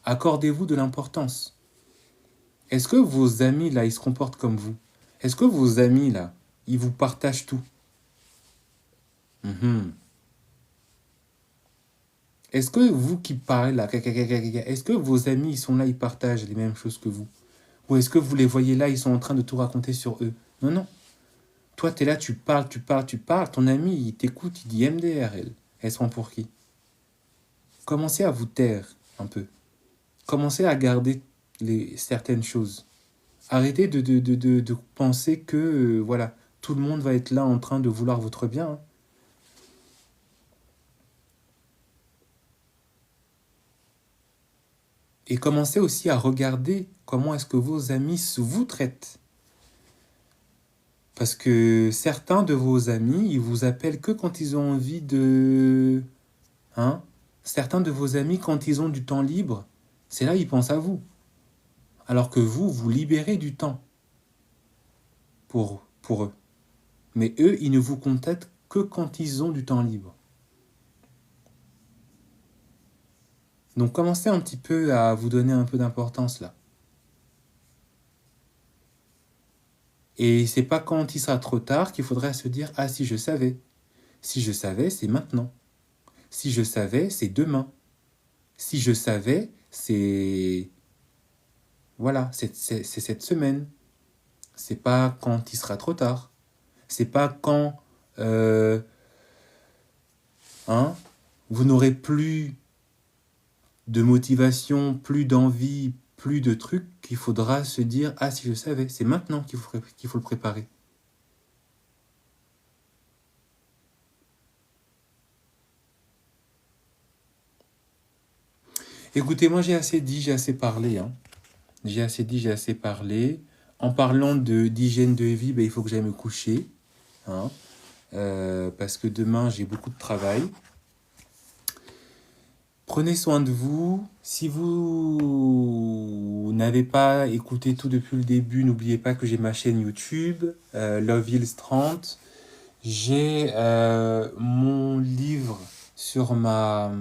Accordez-vous de l'importance. Est-ce que vos amis, là, ils se comportent comme vous? Est-ce que vos amis, là, ils vous partagent tout? Est-ce que vous qui parlez, là, est-ce que vos amis, ils sont là, ils partagent les mêmes choses que vous? Ou est-ce que vous les voyez là, ils sont en train de tout raconter sur eux? Non, non. Toi, tu es là, tu parles. Ton ami, il t'écoute, il dit MDR, elle. Elle se prend pour qui? Commencez à vous taire un peu. Commencez à garder certaines choses. Arrêtez de penser que voilà, tout le monde va être là en train de vouloir votre bien. Hein. Et commencez aussi à regarder comment est-ce que vos amis vous traitent. Parce que certains de vos amis, ils vous appellent que quand ils ont envie de... Hein? Certains de vos amis, quand ils ont du temps libre, c'est là ils pensent à vous. Alors que vous libérez du temps pour eux. Mais eux, ils ne vous contactent que quand ils ont du temps libre. Donc commencez un petit peu à vous donner un peu d'importance là. Et c'est pas quand il sera trop tard qu'il faudra se dire « Ah, si je savais. Si je savais, c'est maintenant. Si je savais, c'est demain. Si je savais, c'est... Voilà, c'est cette semaine. C'est pas quand il sera trop tard. C'est pas quand... vous n'aurez plus de motivation, plus d'envie, plus de trucs, qu'il faudra se dire « Ah, si je savais, c'est maintenant qu'il faut le préparer. » Écoutez, moi j'ai assez dit, j'ai assez parlé. Hein. J'ai assez dit, j'ai assez parlé. En parlant d'hygiène de vie, il faut que j'aille me coucher. Hein, parce que demain, j'ai beaucoup de travail. Prenez soin de vous. Si vous n'avez pas écouté tout depuis le début, n'oubliez pas que j'ai ma chaîne YouTube, Love Hills 30. J'ai mon livre sur ma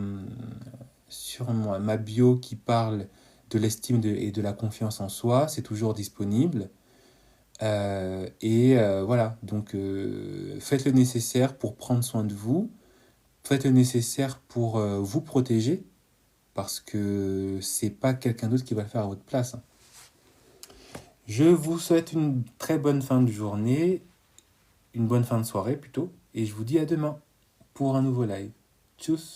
bio qui parle de l'estime et de la confiance en soi. C'est toujours disponible. Voilà, donc faites le nécessaire pour prendre soin de vous. Faites le nécessaire pour vous protéger, parce que c'est pas quelqu'un d'autre qui va le faire à votre place. Hein. Je vous souhaite une très bonne fin de journée, une bonne fin de soirée plutôt, et je vous dis à demain. pour un nouveau live. Tchuss!